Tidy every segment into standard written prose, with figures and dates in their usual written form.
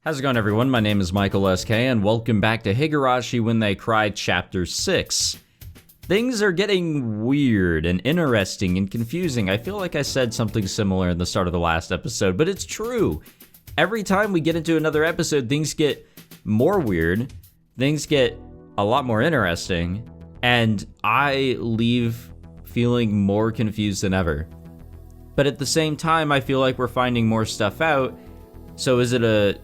How's it going, everyone? My name is Michael SK, and welcome back to Higurashi When They Cry Chapter 6. Things are getting weird and interesting and confusing. I feel like I said something similar in the start of the last episode, but it's true. Every time we get into another episode, things get more weird, things get a lot more interesting, and I leave feeling more confused than ever. But at the same time, I feel like we're finding more stuff out. So is it a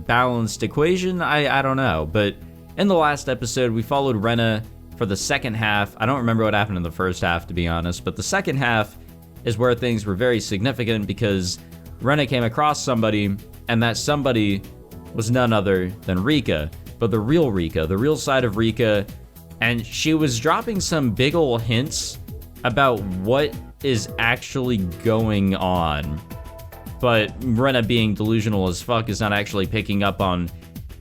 balanced equation? I don't know. But in the last episode, we followed Rena for the second half. I don't remember what happened in the first half, to be honest, but the second half is where things were very significant because Rena came across somebody, and that somebody was none other than Rika, but the real side of Rika, and she was dropping some big ol' hints about what is actually going on. But Rena, being delusional as fuck, is not actually picking up on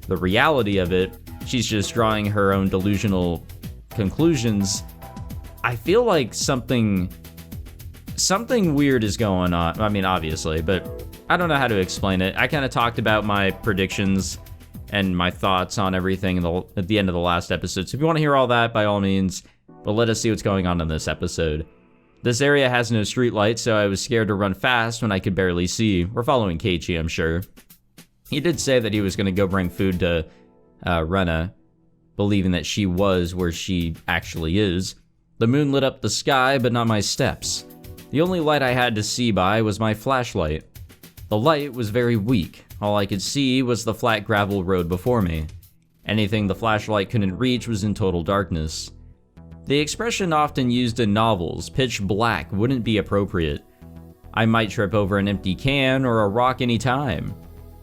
the reality of it. She's just drawing her own delusional conclusions. I feel like something weird is going on. I mean, obviously, but I don't know how to explain it. I kind of talked about my predictions and my thoughts on everything at the end of the last episode. So if you want to hear all that, by all means, but let us see what's going on in this episode. This area has no street lights, so I was scared to run fast when I could barely see. We're following Keiichi, I'm sure. He did say that he was going to go bring food to Rena, believing that she was where she actually is. The moon lit up the sky, but not my steps. The only light I had to see by was my flashlight. The light was very weak. All I could see was the flat gravel road before me. Anything the flashlight couldn't reach was in total darkness. The expression often used in novels, pitch black, wouldn't be appropriate. I might trip over an empty can or a rock any time.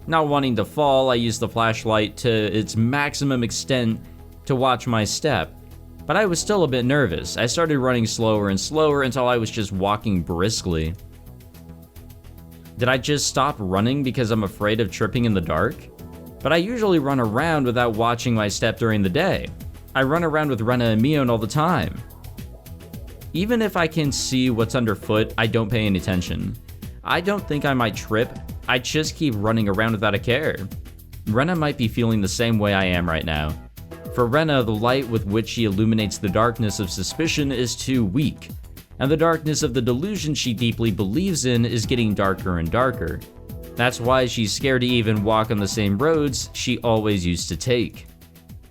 Not wanting to fall, I used the flashlight to its maximum extent to watch my step, but I was still a bit nervous. I started running slower and slower until I was just walking briskly. Did I just stop running because I'm afraid of tripping in the dark? But I usually run around without watching my step during the day. I run around with Rena and Mion all the time. Even if I can see what's underfoot, I don't pay any attention. I don't think I might trip, I just keep running around without a care. Rena might be feeling the same way I am right now. For Rena, the light with which she illuminates the darkness of suspicion is too weak, and the darkness of the delusion she deeply believes in is getting darker and darker. That's why she's scared to even walk on the same roads she always used to take.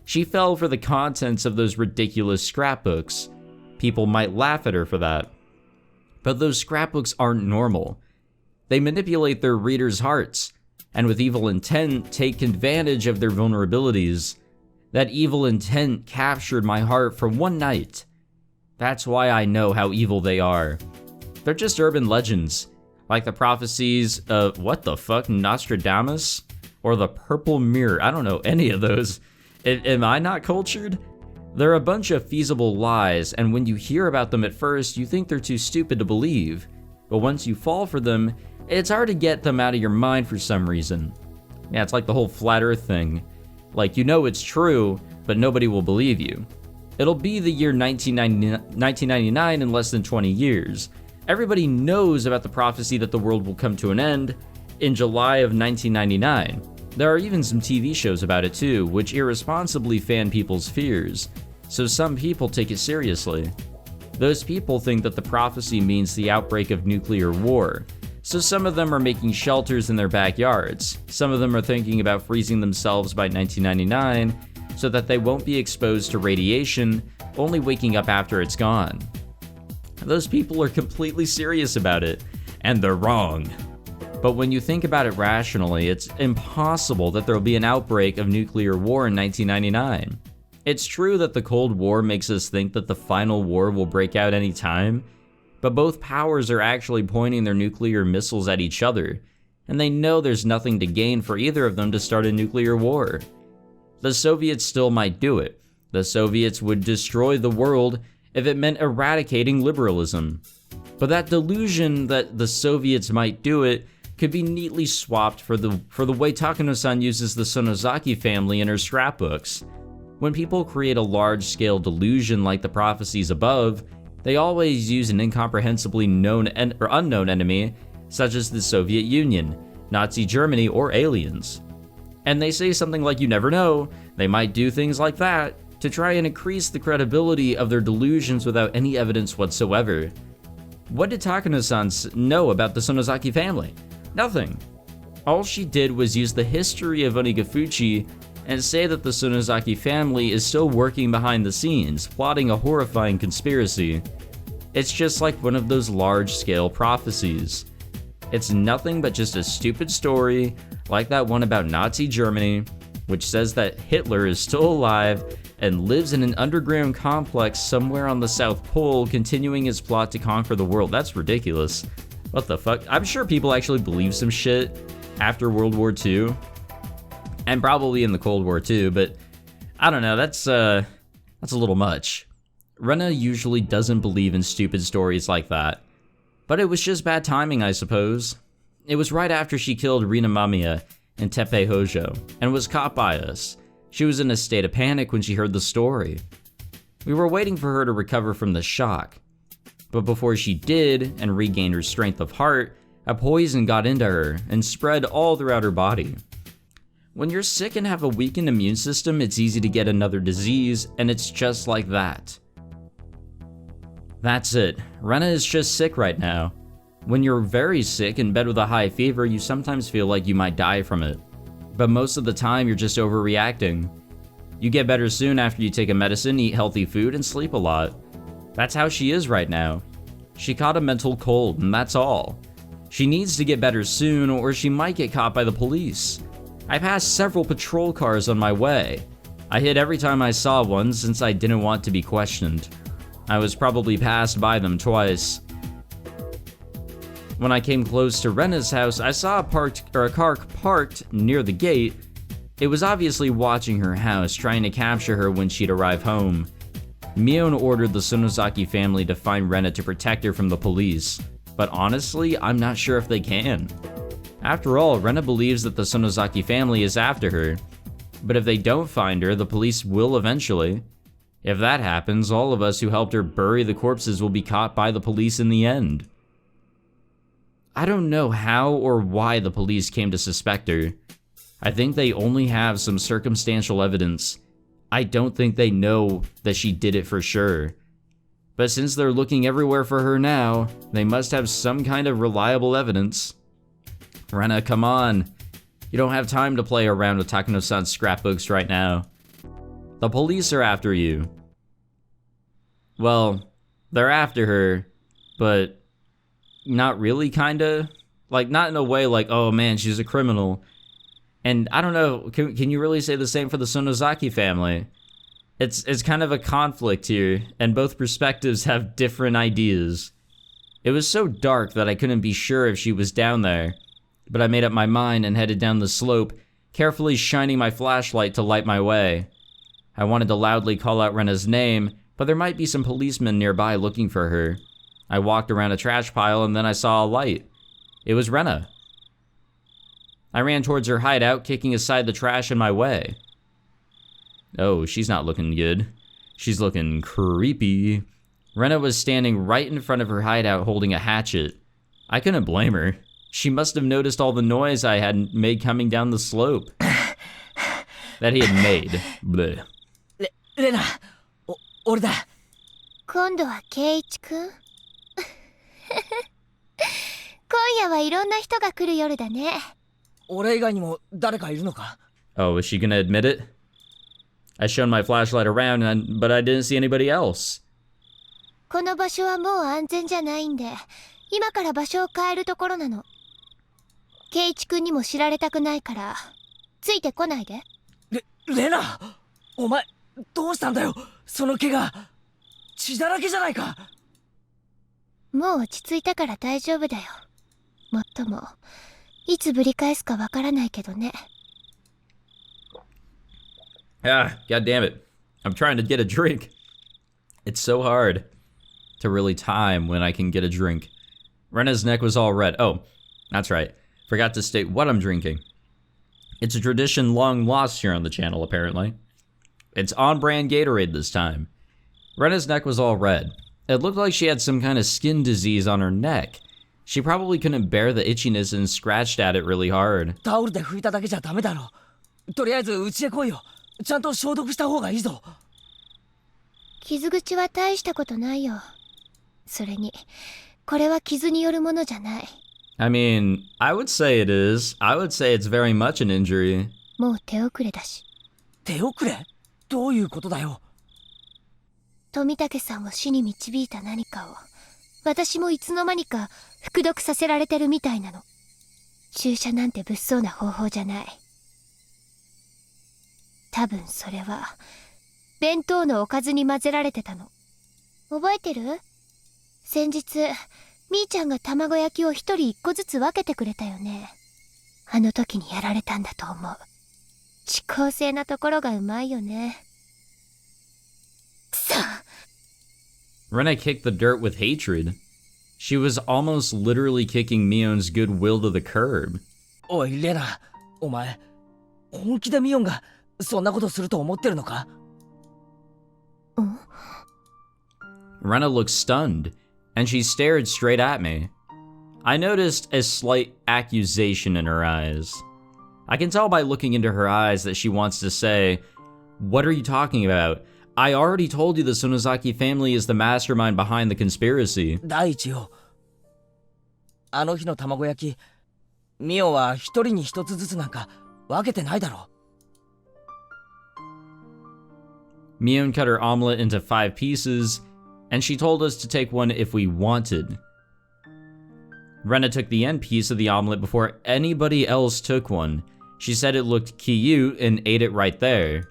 She fell for the contents of those ridiculous scrapbooks. People might laugh at her for that. But those scrapbooks aren't normal. They manipulate their readers' hearts, and with evil intent, take advantage of their vulnerabilities. That evil intent captured my heart for one night. That's why I know how evil they are. They're just urban legends, like the prophecies of, Nostradamus? Or the Purple Mirror. I don't know any of those. Am I not cultured? They're a bunch of feasible lies, and when you hear about them at first, you think they're too stupid to believe. But once you fall for them, it's hard to get them out of your mind for some reason. Yeah, it's like the whole flat earth thing. Like, you know it's true, but nobody will believe you. It'll be the year 1999 in less than 20 years. Everybody knows about the prophecy that the world will come to an end in July of 1999. There are even some TV shows about it too, which irresponsibly fan people's fears, so some people take it seriously. Those people think that the prophecy means the outbreak of nuclear war, so some of them are making shelters in their backyards. Some of them are thinking about freezing themselves by 1999 so that they won't be exposed to radiation, only waking up after it's gone. Those people are completely serious about it, and they're wrong. But when you think about it rationally, it's impossible that there will be an outbreak of nuclear war in 1999. It's true that the Cold War makes us think that the final war will break out any time, but both powers are actually pointing their nuclear missiles at each other, and they know there's nothing to gain for either of them to start a nuclear war. The Soviets still might do it. The Soviets would destroy the world if it meant eradicating liberalism. But that delusion that the Soviets might do it could be neatly swapped for the way Takano-san uses the Sonozaki family in her scrapbooks. When people create a large-scale delusion like the prophecies above, they always use an incomprehensibly known or unknown enemy, such as the Soviet Union, Nazi Germany, or aliens. And they say something like, you never know, they might do things like that to try and increase the credibility of their delusions without any evidence whatsoever. What did Takano-san know about the Sonozaki family? Nothing. All she did was use the history of Onigafuchi and say that the Sonozaki family is still working behind the scenes, plotting a horrifying conspiracy. It's just like one of those large-scale prophecies. It's nothing but just a stupid story, like that one about Nazi Germany, which says that Hitler is still alive and lives in an underground complex somewhere on the South Pole, continuing his plot to conquer the world. That's ridiculous. What the fuck? I'm sure people actually believe some shit after World War II, and probably in the Cold War too, but I don't know, that's a little much. Rena usually doesn't believe in stupid stories like that, but it was just bad timing, I suppose. It was right after she killed Rina Mamiya in Teppei Hojo, and was caught by us. She was in a state of panic when she heard the story. We were waiting for her to recover from the shock, but before she did and regained her strength of heart, a poison got into her and spread all throughout her body. When you're sick and have a weakened immune system, it's easy to get another disease, and it's just like that. That's it. Rena is just sick right now. When you're very sick in bed with a high fever, you sometimes feel like you might die from it. But most of the time, you're just overreacting. You get better soon after you take a medicine, eat healthy food, and sleep a lot. That's how she is right now. She caught a mental cold, and that's all. She needs to get better soon, or she might get caught by the police. I passed several patrol cars on my way. I hid every time I saw one since I didn't want to be questioned. I was probably passed by them twice. When I came close to Rena's house, I saw a car parked near the gate. It was obviously watching her house, trying to capture her when she'd arrive home. Mion ordered the Sonozaki family to find Rena to protect her from the police, but honestly, I'm not sure if they can. After all, Rena believes that the Sonozaki family is after her, but if they don't find her, the police will eventually. If that happens, all of us who helped her bury the corpses will be caught by the police in the end. I don't know how or why the police came to suspect her. I think they only have some circumstantial evidence. I don't think they know that she did it for sure. But since they're looking everywhere for her now, they must have some kind of reliable evidence. Rena, come on. You don't have time to play around with Takano-san's scrapbooks right now. The police are after you. Well, they're after her, but not really, kinda. Like, not in a way like, oh man, she's a criminal. And I don't know, can you really say the same for the Sonozaki family? It's kind of a conflict here, and both perspectives have different ideas. It was so dark that I couldn't be sure if she was down there, but I made up my mind and headed down the slope, carefully shining my flashlight to light my way. I wanted to loudly call out Rena's name, but there might be some policemen nearby looking for her. I walked around a trash pile and then I saw a light. It was Rena. I ran towards her hideout, kicking aside the trash in my way. Oh, she's not looking good. She's looking creepy. Rena was standing right in front of her hideout holding a hatchet. I couldn't blame her. She must have noticed all the noise I had made coming down the slope. That he had made. Bleh. Rena, 俺だ。今度はケイイチくん今夜はいろんな人が来る夜だね。俺以外にも誰かいるのか? Oh, is she gonna admit it? I shone my flashlight around, but I didn't see anybody else. この場所はもう安全じゃないんで、今から場所を変えるところなの。ケイイチくんにも知られたくないから、ついてこないで。レナ、お前どうしたんだよ。その怪我、血だらけじゃないか。もう落ち着いたから大丈夫だよ。もっとも、いつぶり返すかわからないけどね。Ah, god damn it. I'm trying to get a drink. It's so hard to really time when I can get a drink. Rena's neck was all red. Oh, that's right. Forgot to state what I'm drinking. It's a tradition long lost here on the channel, apparently. It's on-brand Gatorade this time. Rena's neck was all red. It looked like she had some kind of skin disease on her neck. She probably couldn't bear the itchiness and scratched at it really hard. タオルで拭いただけじゃダメだろ。とりあえず家へ来いよ。ちゃんと消毒した方がいいぞ。傷口は大したことないよ。それにこれは傷によるものじゃない。 I mean, I would say it is. I would say it's very much an injury. もう手遅れだし。手遅れ？どういうことだよ。富武さんを死に導いた何かを私もいつの間にか服毒させられてるみたいなの。注射なんて物騒な方法じゃない。多分それは弁当のおかずに混ぜられてたの。覚えてる？先日みーちゃんが卵焼きを一人一個ずつ分けてくれたよね。あの時にやられたんだと思う。遅効性なところがうまいよね。くそ。 Rena kicked the dirt with hatred. She was almost literally kicking Mion's goodwill to the curb. おいレナ、お前本気でミオンがそんなことすると思ってるのか？Rena looked stunned, and she stared straight at me. I noticed a slight accusation in her eyes. I can tell by looking into her eyes that she wants to say, "What are you talking about? I already told you the Sonozaki family is the mastermind behind the conspiracy." 第一よ、あの日の卵焼き、ミオンは一人に一つずつなんか分けてないだろ。Mion cut her omelet into 5 pieces, and she told us to take one if we wanted. Rena took the end piece of the omelet before anybody else took one. She said it looked cute and ate it right there.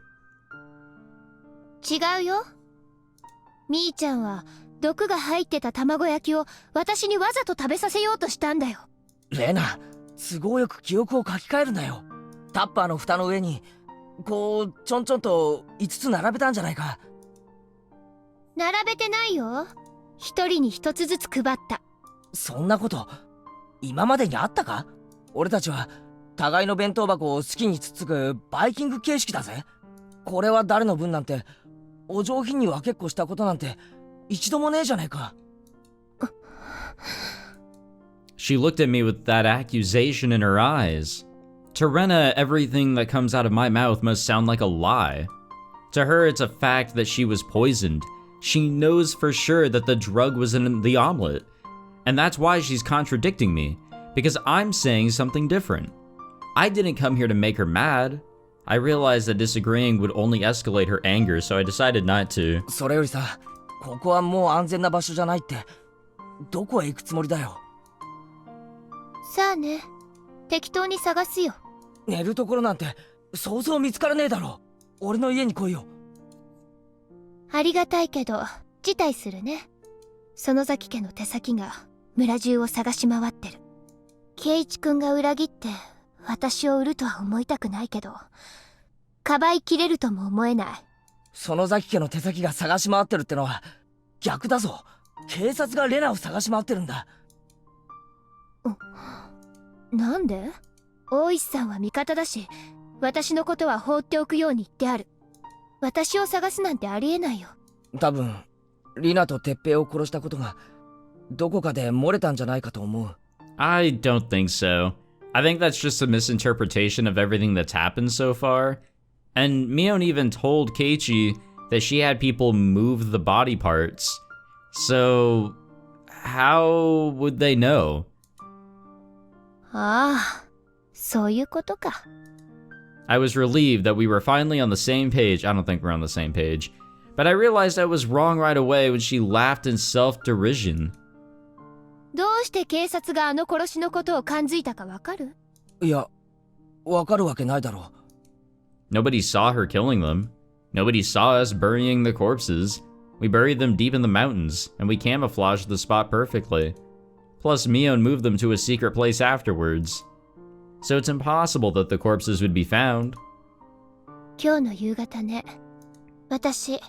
違うよ。みーちゃんは毒が入ってた卵焼きを私にわざと食べさせようとしたんだよ。レナ、都合よく記憶を書き換えるなよ。タッパーの蓋の上にこうちょんちょんと5つ並べたんじゃないか。並べてないよ。一人に一つずつ配った。そんなこと今までにあったか？俺たちは互いの弁当箱を好きにつつくバイキング形式だぜ。これは誰の分なんてお上品に分けっこしたことなんて一度もねえじゃねえか。She looked at me with that accusation in her eyes. To Rena, everything that comes out of my mouth must sound like a lie. To her, it's a fact that she was poisoned. She knows for sure that the drug was in the omelet. And that's why she's contradicting me, because I'm saying something different. I didn't come here to make her mad. I realized that disagreeing would only escalate her anger, so I decided not to. それよりさ、ここはもう安全な場所じゃないって。どこへ行くつもりだよ。さあね、適当に探すよ。寝るところなんてそうそう見つからねえだろ。俺の家に来いよ。ありがたいけど辞退するね。園崎家の手先が村中を探し回ってる。圭一君が裏切って私を売るとは思いたくないけど、かばいきれるとも思えない。園崎家の手先が探し回ってるってのは逆だぞ。警察がレナを探し回ってるんだ。なんで？大石さんは味方だし、私のことは放っておくように言ってある。私を探すなんてありえないよ。多分リナと鉄平を殺したことがどこかで漏れたんじゃないかと思う。I don't think so. I think that's just a misinterpretation of everything that's happened so far. And Mion even told Keiichi that she had people move the body parts. So, how would they know? ああ、そういうことか。I was relieved that we were finally on the same page. I don't think we're on the same page. But I realized I was wrong right away when she laughed in self-derision. どうして警察があの殺しのことを感づいたかわかる？いや、わかるわけないだろう。Nobody saw her killing them. Nobody saw us burying the corpses. We buried them deep in the mountains, and we camouflaged the spot perfectly. Plus, Mion moved them to a secret place afterwards. So it's impossible that the corpses would be found. 今日の夕方ね、私、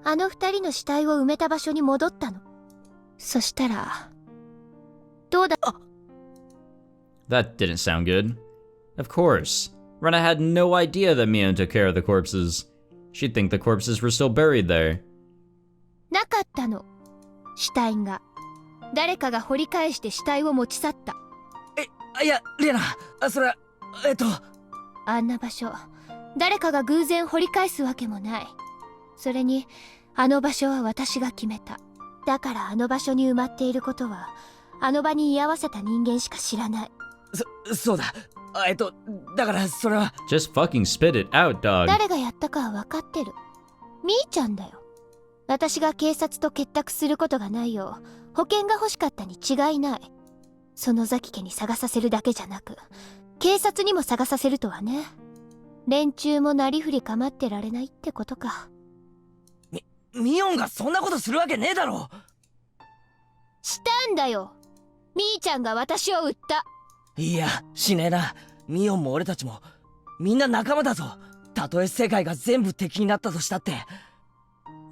あの二人の死体を埋めた場所に戻ったの。そしたら、どうだ？ That didn't sound good. Of course. Rena had no idea that Mion took care of the corpses. She'd think the corpses were still buried there. なかったの。死体が。誰かが掘り返して死体を持ち去った。いや、レナ、それ、あんな場所、誰かが偶然掘り返すわけもない。それにあの場所は私が決めた。だからあの場所に埋まっていることはあの場に居合わせた人間しか知らない。そうだ。だからそれは。 Just fucking spit it out, dog. 誰がやったかは分かってる。みーちゃんだよ。私が警察と結託することがないよう保険が欲しかったに違いない。そのザキ家に探させるだけじゃなく警察にも探させるとはね。連中もなりふり構ってられないってことか。ミオンがそんなことするわけねえだろ。したんだよ。みーちゃんが私を撃った。いや、しねえな。ミオンも俺たちもみんな仲間だぞ。たとえ世界が全部敵になったとしたって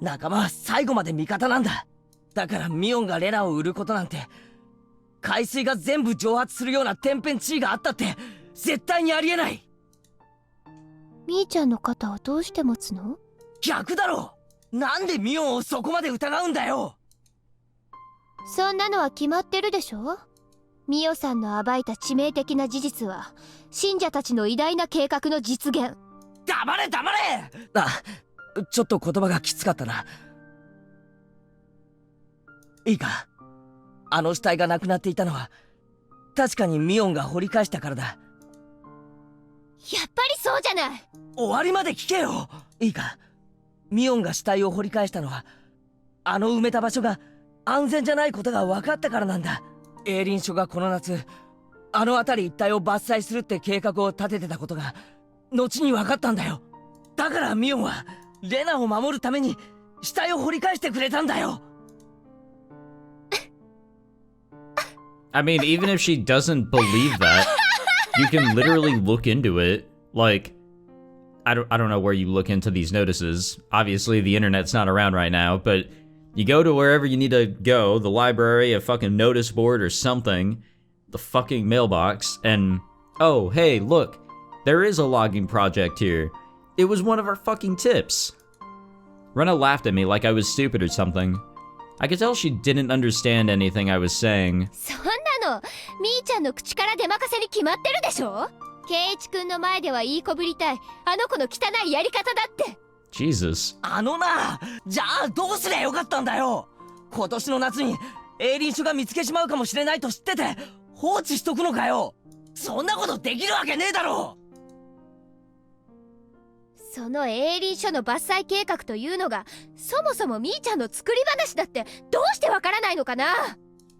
仲間は最後まで味方なんだ。だからミオンがレナを売ることなんて、海水が全部蒸発するような天変地異があったって絶対にありえない。みーちゃんの肩をどうして持つの？逆だろ。なんでミオンをそこまで疑うんだよ。そんなのは決まってるでしょ。ミオさんの暴いた致命的な事実は信者たちの偉大な計画の実現。黙れ黙れ。ちょっと言葉がきつかったな。いいか、あの死体がなくなっていたのは確かにミオンが掘り返したからだ。やっぱりそうじゃない。終わりまで聞けよ。いいか、ミオンが死体を掘り返したのはあの埋めた場所が安全じゃないことが分かったからなんだ。営林署がこの夏あの辺り一帯を伐採するって計画を立ててたことが後に分かったんだよ。だからミオンはレナを守るために死体を掘り返してくれたんだよ。I mean, even if she doesn't believe that, you can literally look into it. Like, I don't know where you look into these notices. Obviously, the internet's not around right now, but you go to wherever you need to go, the library, a fucking notice board or something, the fucking mailbox, and oh, hey, look, there is a logging project here. It was one of our fucking tips. Rena laughed at me like I was stupid or something. I could tell she didn't understand anything I was saying. そんなのみーちゃんの口から出まかせに決まってるでしょ。ケイイチ君の前ではいい子ぶりたいあの子の汚いやり方だって。 Jesus. じゃあどうすりゃよかったんだよ。今年の夏に営林署が見つけちまうかもしれないと知ってて放置しとくのかよ。そんなことできるわけねえだろ。その営林署の伐採計画というのがそもそもみーちゃんの作り話だってどうしてわからないのかな。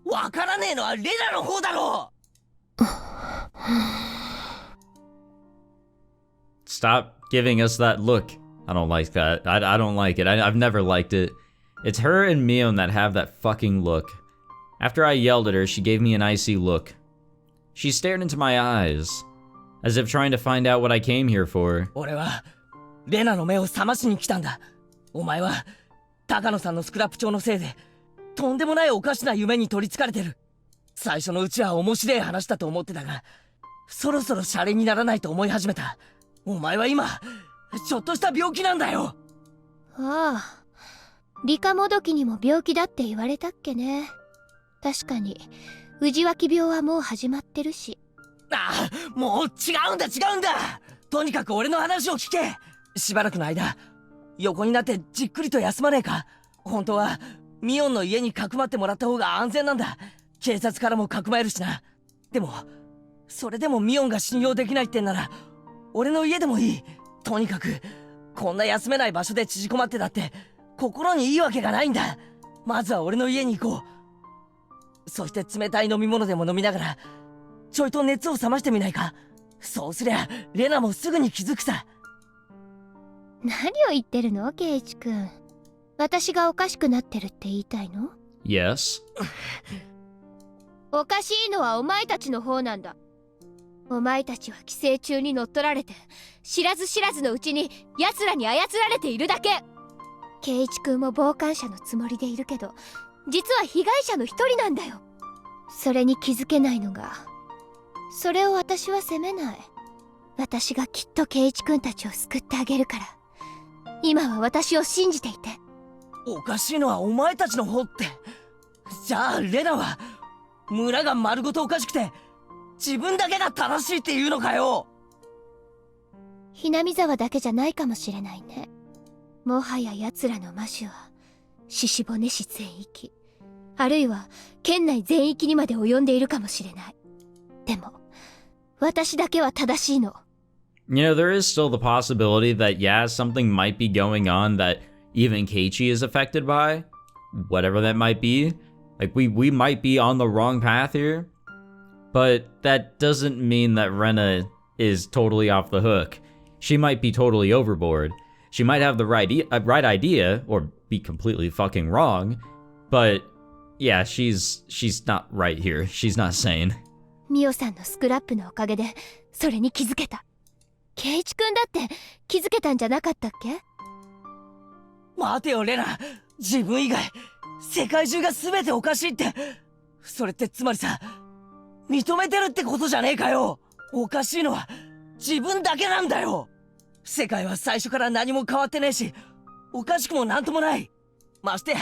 わからねえのはレナの方だろ。Stop giving us that look. I don't like that. I don't like it. I've never liked it. It's her and Mion that have that fucking look. After I yelled at her, she gave me an icy look. She stared into my eyes, as if trying to find out what I came here for. 俺はレナの目を覚ましに来たんだ。お前は高野さんのスクラップ帳のせいでとんでもないおかしな夢に取りつかれてる。最初のうちは面白い話だと思ってたが、そろそろシャレにならないと思い始めた。お前は今ちょっとした病気なんだよ。ああ、理科もどきにも病気だって言われたっけね。確かに内脇病はもう始まってるし。もう違うんだ。とにかく俺の話を聞け。しばらくの間横になってじっくりと休まねえか。本当はミオンの家にかくまってもらった方が安全なんだ。警察からもかくまえるしな。でもそれでもミオンが信用できないってんなら俺の家でもいい。とにかくこんな休めない場所で縮こまってだって心にいいわけがないんだ。まずは俺の家に行こう。そして冷たい飲み物でも飲みながらちょいと熱を冷ましてみないか。そうすりゃレナもすぐに気づくさ。何を言ってるのケイイチ君。私がおかしくなってるって言いたいの？ Yes. おかしいのはお前たちの方なんだ。お前たちは寄生虫に乗っ取られて知らず知らずのうちに奴らに操られているだけ。ケイイチ君も傍観者のつもりでいるけど実は被害者の一人なんだよ。それに気づけないのが、それを私は責めない。私がきっとケイイチ君たちを救ってあげるから、今は私を信じていて。おかしいのはお前たちの方って。じゃあレナは村が丸ごとおかしくて自分だけが正しいっていうのかよ。Hinamizawa だけじゃないかもしれないね。もはや奴らの魔種は獅子骨市全域、あるいは県内全域にまで及んでいるかもしれない。でも私だけは正しいの。You know, there is still the possibility that, yeah, something might be going on that even Keiichi is affected by. Whatever that might be. Like, we might be on the wrong path here. But that doesn't mean that Rena is totally off the hook. She might be totally overboard. She might have the right idea, or be completely fucking wrong. But, yeah, she's not right here. She's not sane. ミオさんのスクラップのおかげでそれに気づけた。ケイチ君だって気づけたんじゃなかったっけ？待てよレナ、自分以外世界中が全ておかしいって、それってつまりさ、認めてるってことじゃねえかよ。おかしいのは自分だけなんだよ。世界は最初から何も変わってねえし、おかしくもなんともない。ましてや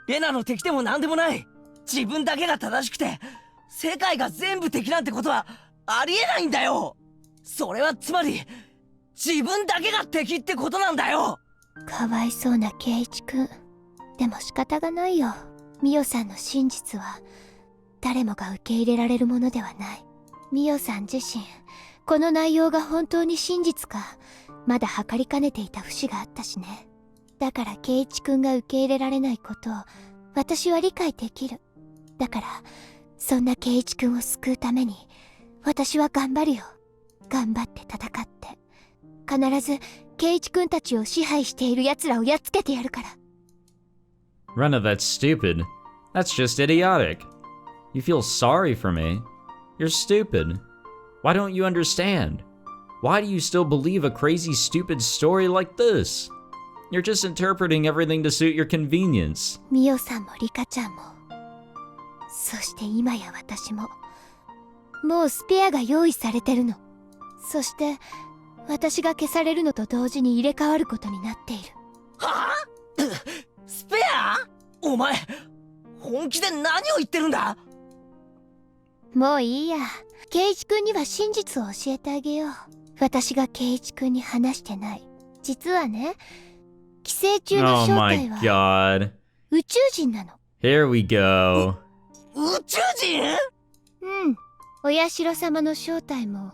レナの敵でもなんでもない。自分だけが正しくて世界が全部敵なんてことはありえないんだよ。それはつまり自分だけが敵ってことなんだよ。かわいそうなケイチ君。でも仕方がないよ。ミオさんの真実は誰もが受け入れられるものではない。ミオさん自身、この内容が本当に真実かまだ測りかねていた節があったしね。だからケイチ君が受け入れられないことを私は理解できる。だからそんなケイチ君を救うために私は頑張るよ。頑張って戦って必ずケイチ君たちを支配している奴らをやっつけてやるから。 Rena, that's stupid. That's just idiotic. You feel sorry for me? You're stupid. Why don't you understand? Why do you still believe a crazy, stupid story like this? You're just interpreting everything to suit your convenience. ミオさんもリカちゃんも、そして今や私も、もうスペアが用意されてるの。そして私が消されるのと同時に入れ替わることになっている。はぁ？スペア？お前本気で何を言ってるんだ？もういいや。ケイチ君には真実を教えてあげよう。私がケイチ君に話してない。実はね、寄生虫の Oh 正 my 体は god. 宇宙人なの。Here we go. 宇宙人？うん。お社様の正体も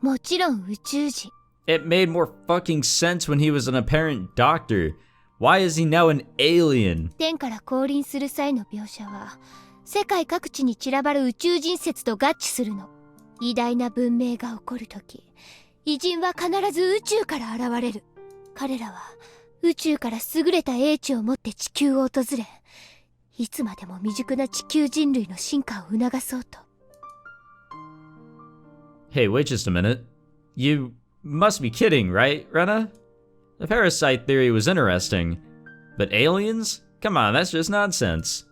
もちろん宇宙人。It made more fucking sense when he was an apparent doctor. Why is he now an alien? 天から降臨する際の描写は世界各地に散らばる宇宙人説と合致するの。偉大な文明が起こるとき、偉人は必ず宇宙から現れる。彼らは宇宙から優れた英知を持って地球を訪れ、いつまでも未熟な地球人類の進化を促そうと。Hey, wait just a minute. You must be kidding, right, Rena? The parasite theory was interesting, but aliens? Come on, that's just nonsense.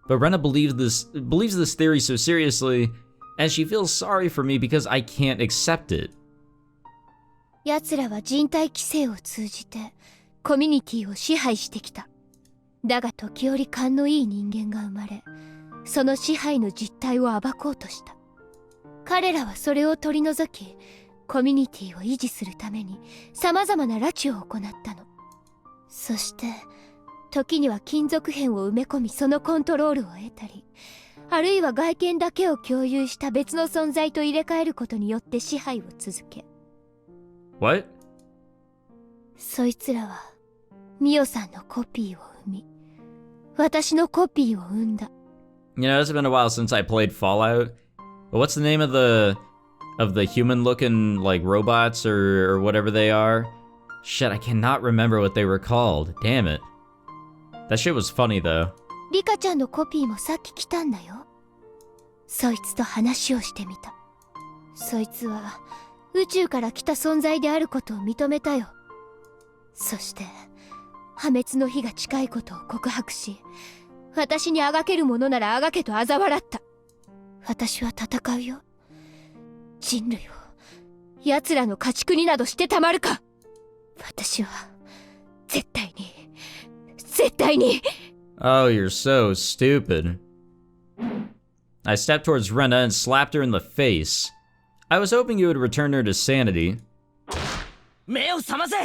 But Rena believes this theory so seriously, and she feels sorry for me because I can't accept it. 奴らは人体規制を通じてコミュニティを支配してきた。だが時折勘のいい人間が生まれ、その支配の実態を暴こうとした。彼らはそれを取り除き、コミュニティを維持するために様々な拉致を行ったの。そして時には金属片を埋め込みそのコントロールを得たり、あるいは外見だけを共有した別の存在と入れ替えることによって支配を続け。What? そいつらはミオさんのコピーを生み、私のコピーを生んだ。You know, it's been a while since I played Fallout. But what's the name of the human-looking, like, robots or whatever they are? Shit, I cannot remember what they were called. Damn it. That shit was funny, though. リカちゃんのコピーもさっき来たんだよ。そいつと話をしてみた。そいつは宇宙から来た存在であることを認めたよ。そして破滅の日が近いことを告白し、私にあがけるものならあがけと嘲笑った。私は戦うよ。人類を奴らの家畜になどしてたまるか。私は絶対に。 Oh, you're so stupid. I stepped towards Rena and slapped her in the face. I was hoping you would return her to sanity. 目を覚ませ。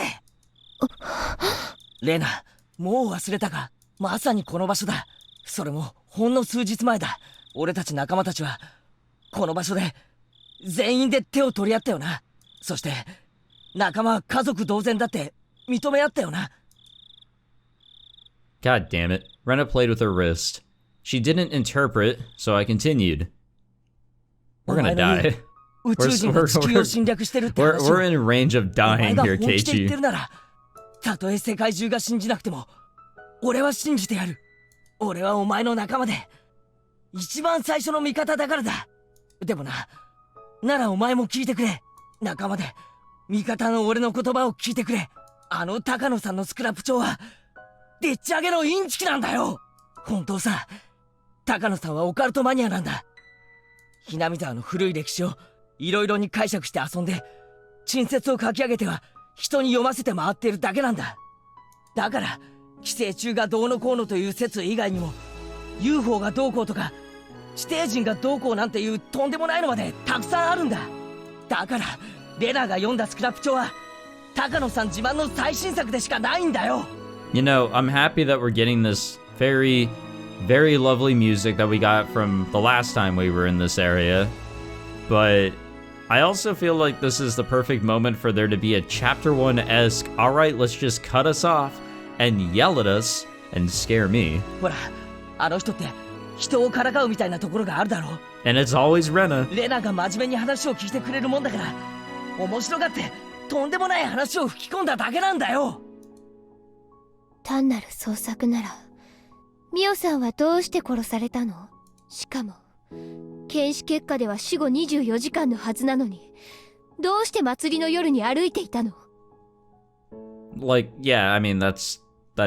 レナ、もう忘れたか。まさにこの場所だ。それもほんの数日前だ。俺たち仲間たちはこの場所で全員で手を取り合ったよな。そして仲間は家族同然だって認め合ったよな。 God damn it. Rena played with her wrist. She didn't interpret, so I continued. We're gonna die. 宇宙人が地球を侵略してるって話を We're in range of お前 dying が here, 本気で言って Keiichi. るなら、たとえ世界中が信じなくても俺は信じてやる。俺はお前の仲間で一番最初の味方だからだ。でもならお前も聞いてくれ。仲間で味方の俺の言葉を聞いてくれ。あの高野さんのスクラップ帳はでっち上げのインチキなんだよ。本当さ、高野さんはオカルトマニアなんだ。ひなみ沢の古い歴史をいろいろに解釈して遊んで陳説を書き上げては人に読ませて回っているだけなんだ。だから寄生虫がどうのこうのという説以外にも UFO がどうこうとか地底人がどうこうなんていうとんでもないのまでたくさんあるんだ。だからレナが読んだスクラップ帳は高野さん自慢の最新作でしかないんだよ。 You know, I'm happy that we're getting this very, very lovely music that we got from the last time we were in this area. But I also feel like this is the perfect moment for there to be a Chapter 1-esque, alright, let's just cut us off and yell at us and scare me. ほら、あの人って人をからかうみたいなところがあるだろう。 And it's always Rena. レナが真面目に話を聞いてくれるもんだから面白がってとんでもない話を吹き込んだだけなんだよ。単なる創作ならミオさんはどうして殺されたの？しかも検視結果では死後24時間のはずなのにどうして祭りの夜に歩いていたの？ Like, yeah, I mean, that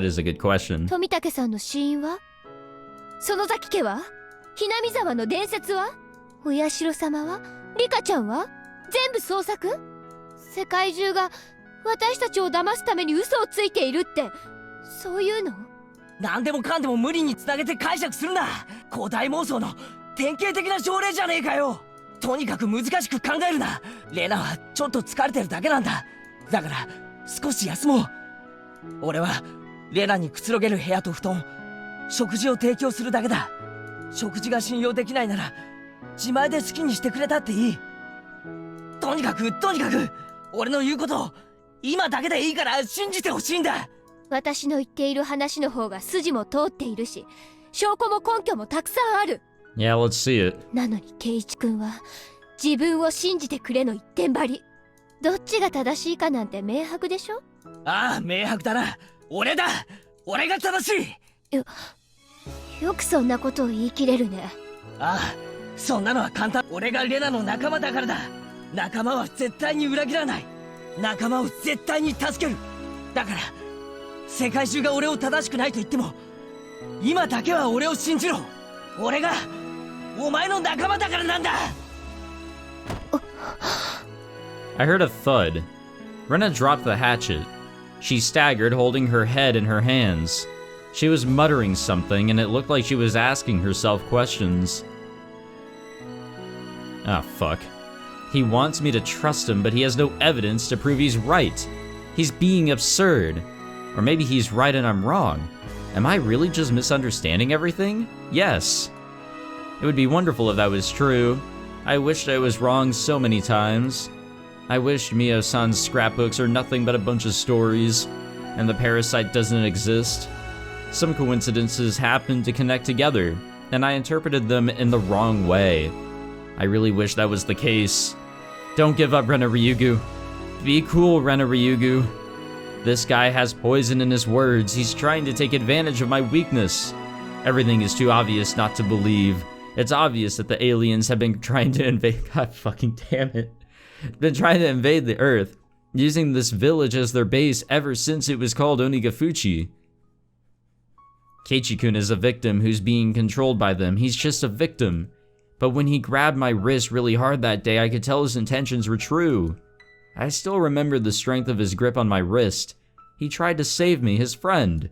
is a good question. 富武さんの死因は？園崎家は？Hinamizawaの伝説は？お社様は？リカちゃんは？全部創作？世界中が私たちを騙すために嘘をついているってそういうの？何でもかんでも無理につなげて解釈するな。古代妄想の典型的な症例じゃねえかよ。とにかく難しく考えるな。レナはちょっと疲れてるだけなんだ。だから少し休もう。俺はレナにくつろげる部屋と布団、食事を提供するだけだ。食事が信用できないなら自前で好きにしてくれたっていい。とにかく俺の言うことを今だけでいいから信じてほしいんだ。私の言っている話の方が筋も通っているし証拠も根拠もたくさんある。 Yeah, let's see it. なのに圭一君は自分を信じてくれの一点張り。どっちが正しいかなんて明白でしょ？ああ、明白だな。俺が正しい。よくそんなことを言い切れるね。ああ、そんなのは簡単。俺がレナの仲間だからだ。仲間は絶対に裏切らない。仲間を絶対に助ける。だから世界中が俺を正しくないと言っても今だけは俺を信じろ。俺がお前の仲間だからなんだ。 I heard a thud. Rena dropped the hatchet. She staggered, holding her head in her hands. She was muttering something, and it looked like she was asking herself questions. Ah, fuck. He wants me to trust him, but he has no evidence to prove he's right. He's being absurd. Or maybe he's right and I'm wrong. Am I really just misunderstanding everything? Yes. It would be wonderful if that was true. I wished I was wrong so many times. I wished Mio-san's scrapbooks are nothing but a bunch of stories, and the parasite doesn't exist. Some coincidences happened to connect together, and I interpreted them in the wrong way. I really wish that was the case. Don't give up, Rena Ryugu. Be cool, Rena Ryugu. This guy has poison in his words. He's trying to take advantage of my weakness. Everything is too obvious not to believe. It's obvious that the aliens have been trying to invade— God fucking damn it. Been trying to invade the Earth, using this village as their base ever since it was called Onigafuchi. Keiichi-kun is a victim who's being controlled by them. He's just a victim. But when he grabbed my wrist really hard that day, I could tell his intentions were true. I still remember the strength of his grip on my wrist. He tried to save me, his friend.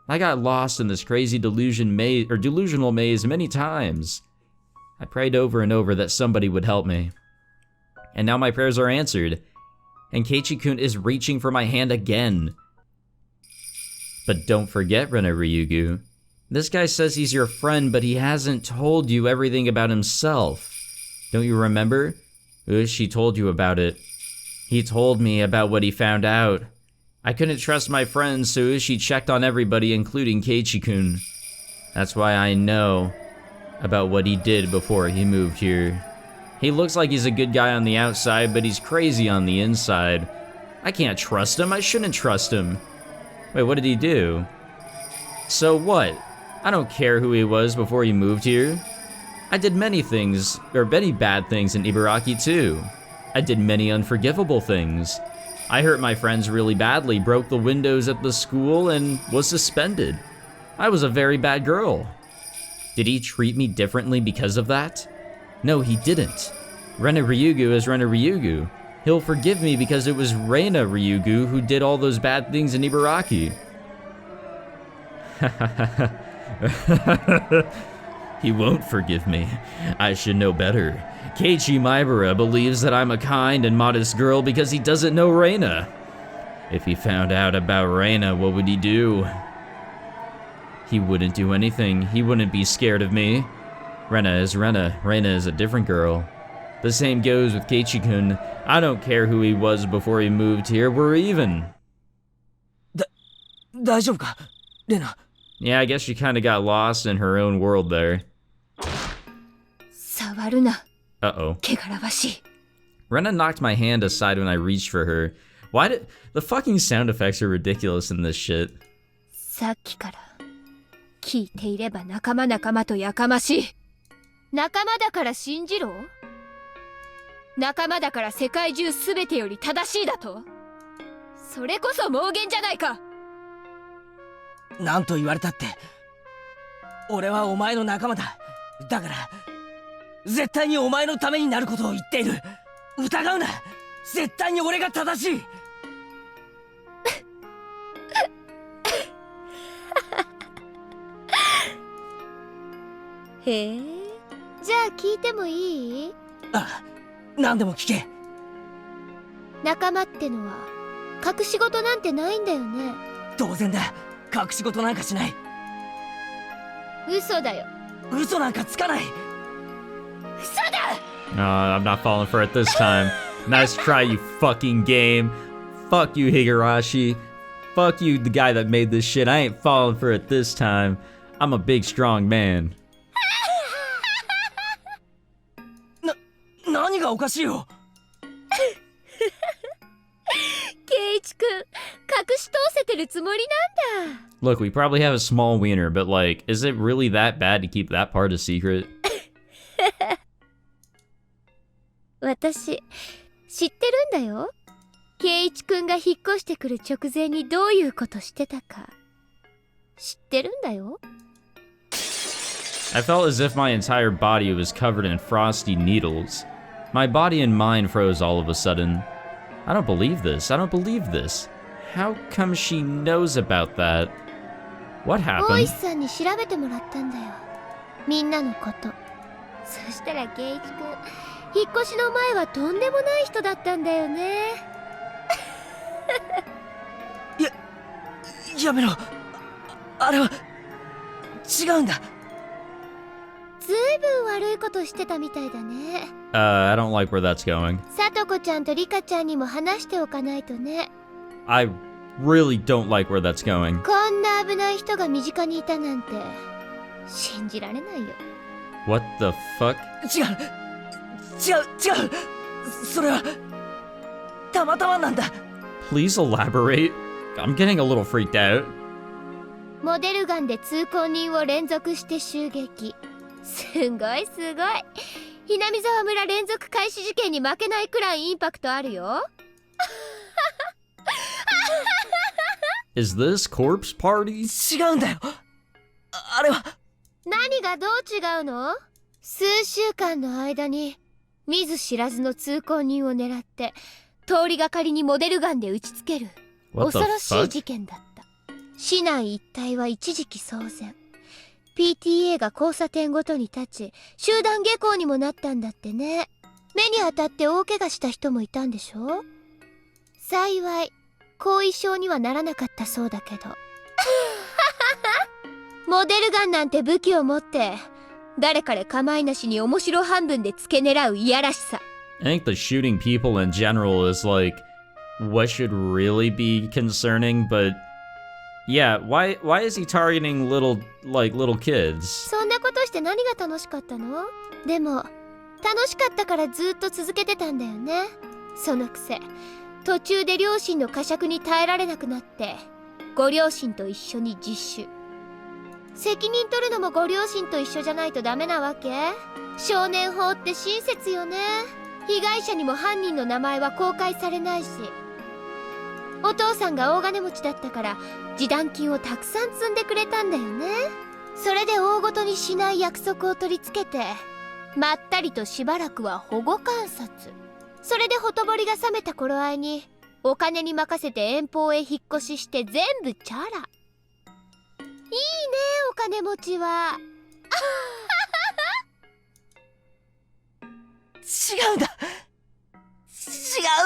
I got lost in this crazy delusional maze many times. I prayed over and over that somebody would help me. And now my prayers are answered. And Keiichi-kun is reaching for my hand again. But don't forget, Rena Ryugu. This guy says he's your friend, but he hasn't told you everything about himself. Don't you remember? Ushi told you about it. He told me about what he found out. I couldn't trust my friends, so Ushi checked on everybody, including Keiichi-kun. That's why I know about what he did before he moved here. He looks like he's a good guy on the outside, but he's crazy on the inside. I can't trust him. I shouldn't trust him. Wait, what did he do? So what? I don't care who he was before he moved here. I did many things, or many bad things in Ibaraki too. I did many unforgivable things. I hurt my friends really badly, broke the windows at the school, and was suspended. I was a very bad girl. Did he treat me differently because of that? No, he didn't. Rena Ryugu is Rena Ryugu. He'll forgive me because it was Reina Ryugu who did all those bad things in Ibaraki. He won't forgive me. I should know better. Keiichi Maibara believes that I'm a kind and modest girl because he doesn't know Reina. If he found out about Reina, what would he do? He wouldn't do anything. He wouldn't be scared of me. Reina is Reina. Reina is a different girl. The same goes with Keiichi-kun. I don't care who he was before he moved here. We're even. 大丈夫かレナ Yeah, I guess she kind of got lost in her own world there. 触るな Uh-oh. 汚らわしい Rena knocked my hand aside when I reached for her. Why did... The fucking sound effects are ridiculous in this shit. さっきから聞いていれば仲間とやかましい仲間だから信じろ仲間だから世界中すべてより正しいだとそれこそ妄言じゃないかなんと言われたって俺はお前の仲間だだから絶対にお前のためになることを言っている疑うな絶対に俺が正しいへえじゃあ聞いてもいいあ何でも聞け仲間ってのは隠し事なんてないんだよね当然だ隠し事なんかしない嘘だよ嘘なんかつかない嘘だ I'm not falling for it this time. Nice try, you fucking game. Fuck you, Higurashi. Fuck you, the guy that made this shit. I ain't falling for it this time. I'm a big, strong man. 何がおかしいよケイイチくん隠し通せてるつもりなんだ Look, we probably have a small wiener, but like, is it really that bad to keep that part a secret? 私知ってるんだよケイイチくんが引っ越してくる直前にどういうことしてたか知ってるんだよ I felt as if my entire body was covered in frosty needles. My body and mind froze all of a sudden. I don't believe this. I don't believe this. How come she knows about that? What 大 happened? 石さんに調べてもらったんだよみんなのことそしたらケイイチくん引っ越しの前はとんでもない人だったんだよねやめろあれは違うんだずいぶん悪いことしてたみたいだね I don't like where that's going. さとこちゃんとリカちゃんにも話しておかないとね I really don't like where that's going. こんな危ない人が身近にいたなんて信じられないよ What the fuck? 違うそれはたまたまなんだ Please elaborate. I'm getting a little freaked out. モデルガンで通行人を連続して襲撃すごいひなみざわ村連続開始事件に負けないくらいインパクトあるよ Is this corpse party? 違うんだよあれは何がどう違うの数週間の間に見ず知らずの通行人を狙って通りがかりにモデルガンで撃ちつける What the 恐ろしい fuck? 事件だった市内一帯は一時期騒然 PTA が交差点ごとに立ち集団下校にもなったんだってね目に当たって大怪我した人もいたんでしょ幸い後遺症にはならなかったそうだけどモデルガンなんて武器を持って誰彼構いなしに面白半分で付け狙ういやらしさ。 I think the shooting people in general is like what should really be concerning, but yeah, why is he targeting little kids? そんなことして何が楽しかったの？でも楽しかったからずっと続けてたんだよね。そのくせ途中で両親の呵責に耐えられなくなってご両親と一緒に自首。責任取るのもご両親と一緒じゃないとダメなわけ？少年法って親切よね。被害者にも犯人の名前は公開されないし、お父さんが大金持ちだったから示談金をたくさん積んでくれたんだよね。それで大ごとにしない約束を取り付けてまったりとしばらくは保護観察。それでほとぼりが冷めた頃合いにお金に任せて遠方へ引っ越しして全部チャラ。いいねお金持ちは。違うんだ、違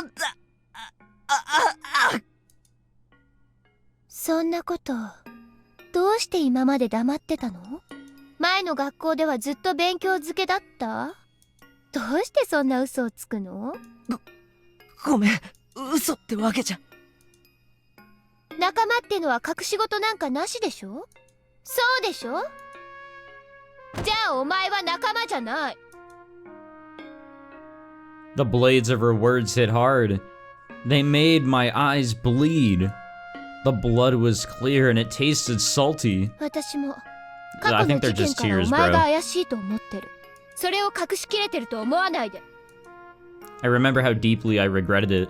うんだ。そんなことどうして今まで黙ってたの？前の学校ではずっと勉強漬けだった？どうしてそんな嘘をつくの？ごめん、嘘ってわけじゃ。仲間ってのは隠し事なんかなしでしょ？そうでしょ？じゃあお前は仲間じゃない。 The blades of her words hit hard. They made my eyes bleed. The blood was clear and it tasted salty. 私も I 過去 think の they're 事件 just からお tears, 前が bro. 怪しいと思ってる。それを隠しきれてると思わないで。 I remember how deeply I regretted it.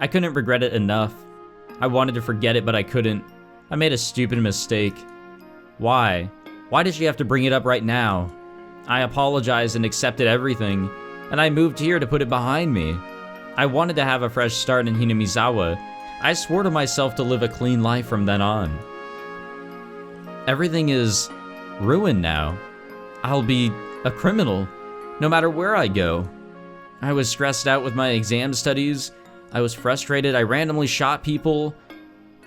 I couldn't regret it enough. I wanted to forget it, but I couldn't. I made a stupid mistake. Why? Why did she have to bring it up right now? I apologized and accepted everything, and I moved here to put it behind me. I wanted to have a fresh start in Hinamizawa. I swore to myself to live a clean life from then on. Everything is ruined now. I'll be a criminal, no matter where I go. I was stressed out with my exam studies. I was frustrated. I randomly shot people.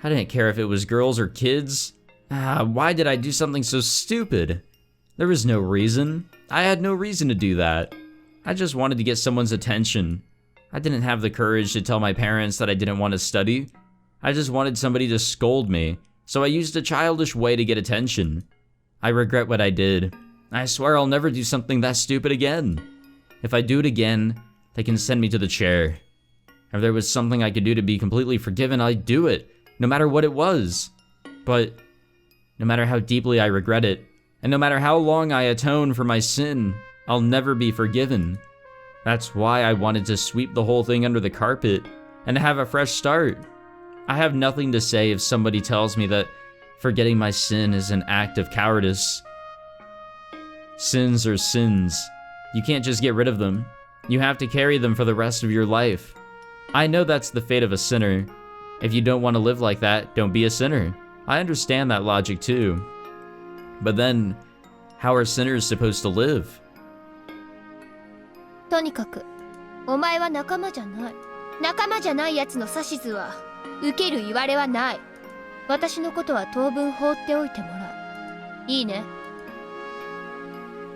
I didn't care if it was girls or kids. Why did I do something so stupid? There was no reason. I had no reason to do that. I just wanted to get someone's attention. I didn't have the courage to tell my parents that I didn't want to study. I just wanted somebody to scold me, so I used a childish way to get attention. I regret what I did. I swear I'll never do something that stupid again. If I do it again, they can send me to the chair. If there was something I could do to be completely forgiven, I'd do it, no matter what it was. But no matter how deeply I regret it, and no matter how long I atone for my sin, I'll never be forgiven. That's why I wanted to sweep the whole thing under the carpet and have a fresh start. I have nothing to say if somebody tells me that forgetting my sin is an act of cowardice. Sins are sins. You can't just get rid of them. You have to carry them for the rest of your life. I know that's the fate of a sinner. If you don't want to live like that, don't be a sinner. I understand that logic too. But then, how are sinners supposed to live? とにかくお前は仲間じゃない。仲間じゃないやつの指図は受ける言われはない。私のことは当分放っておいてもらう。いいね。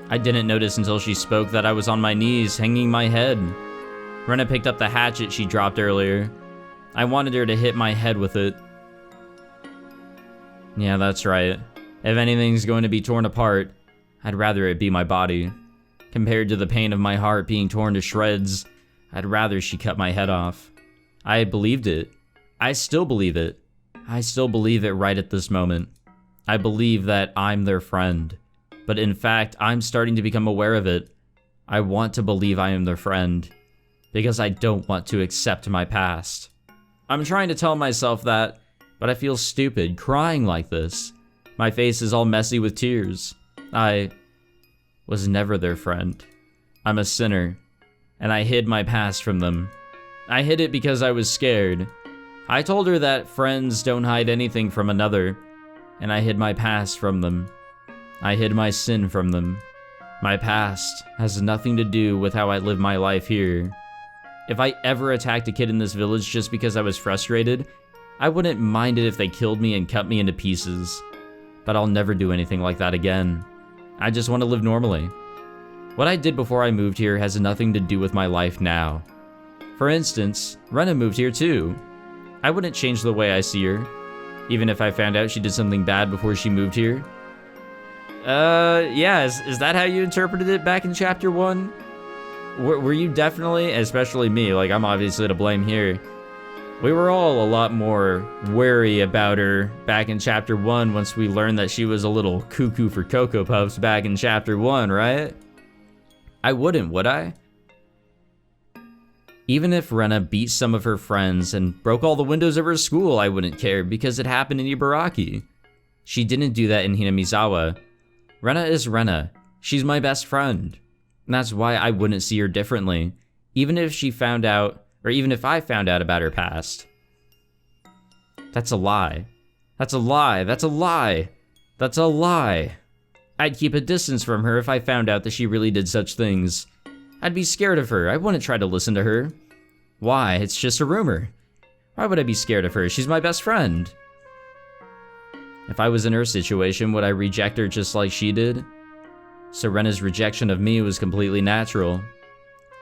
I didn't notice until she spoke that I was on my knees, hanging my head. Rena picked up the hatchet she dropped earlier. I wanted her to hit my head with it. Yeah, that's right. If anything's going to be torn apart, I'd rather it be my body. Compared to the pain of my heart being torn to shreds, I'd rather she cut my head off. I believed it. I still believe it. I still believe it right at this moment. I believe that I'm their friend. But in fact, I'm starting to become aware of it. I want to believe I am their friend, because I don't want to accept my past. I'm trying to tell myself that, but I feel stupid crying like this. My face is all messy with tears. I was never their friend. I'm a sinner, and I hid my past from them. I hid it because I was scared. I told her that friends don't hide anything from another, and I hid my past from them. I hid my sin from them. My past has nothing to do with how I live my life here. If I ever attacked a kid in this village just because I was frustrated, I wouldn't mind it if they killed me and cut me into pieces. But I'll never do anything like that again. I just want to live normally. What I did before I moved here has nothing to do with my life now. For instance, Rena moved here too. I wouldn't change the way I see her, even if I found out she did something bad before she moved here. Yeah, is that how you interpreted it back in chapter 1? Were you definitely, especially me, like I'm obviously to blame here, we were all a lot more wary about her back in chapter 1 once we learned that she was a little cuckoo for Cocoa Puffs back in chapter 1, right? I wouldn't, would I? Even if Rena beat some of her friends and broke all the windows of her school, I wouldn't care because it happened in Ibaraki. She didn't do that in Hinamizawa. Rena is Rena. She's my best friend. And that's why I wouldn't see her differently, even if she found out, or even if I found out about her past. That's a lie. That's a lie. That's a lie. That's a lie. I'd keep a distance from her if I found out that she really did such things. I'd be scared of her. I wouldn't try to listen to her. Why? It's just a rumor. Why would I be scared of her? She's my best friend. If I was in her situation, would I reject her just like she did? Serena's rejection of me was completely natural.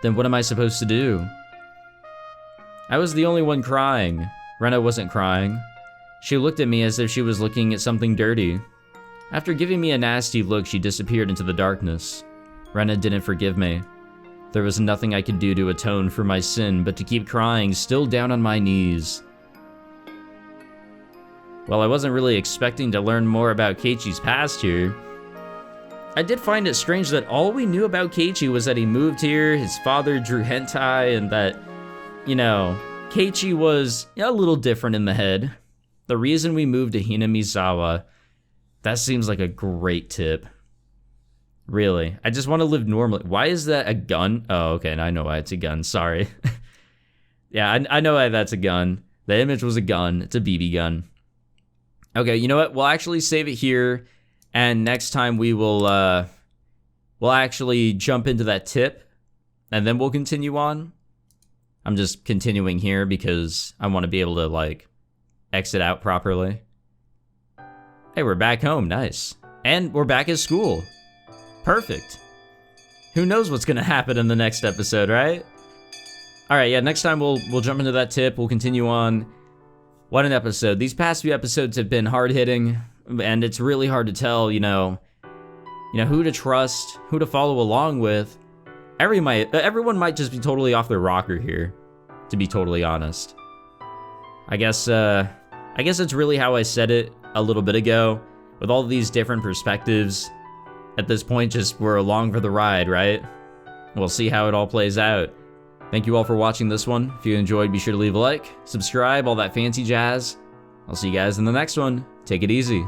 Then what am I supposed to do? I was the only one crying. Rena wasn't crying. She looked at me as if she was looking at something dirty. After giving me a nasty look, she disappeared into the darkness. Rena didn't forgive me. There was nothing I could do to atone for my sin but to keep crying, still down on my knees. Well, I wasn't really expecting to learn more about Keiichi's past here. I did find it strange that all we knew about Keiichi was that he moved here, his father drew hentai, and that, you know, Keiichi was a little different in the head. The reason we moved to Hinamizawa, that seems like a great tip. Really, I just want to live normally. Why is that a gun? Oh, okay, I know why it's a gun, sorry. Yeah, I know why that's a gun. The image was a gun, it's a BB gun. Okay, you know what, we'll actually save it here. And next time we will, we'll actually jump into that tip, and then we'll continue on. I'm just continuing here because I want to be able to, like, exit out properly. Hey, we're back home, nice. And we're back at school. Perfect. Who knows what's gonna happen in the next episode, right? Alright, yeah, next time we'll jump into that tip, we'll continue on. What an episode. These past few episodes have been hard-hitting. And it's really hard to tell, you know, who to trust, who to follow along with. Everyone might just be totally off their rocker here, to be totally honest. I guess it's really how I said it a little bit ago, with all these different perspectives. At this point, just we're along for the ride, right? We'll see how it all plays out. Thank you all for watching this one. If you enjoyed, be sure to leave a like, subscribe, all that fancy jazz. I'll see you guys in the next one. Take it easy.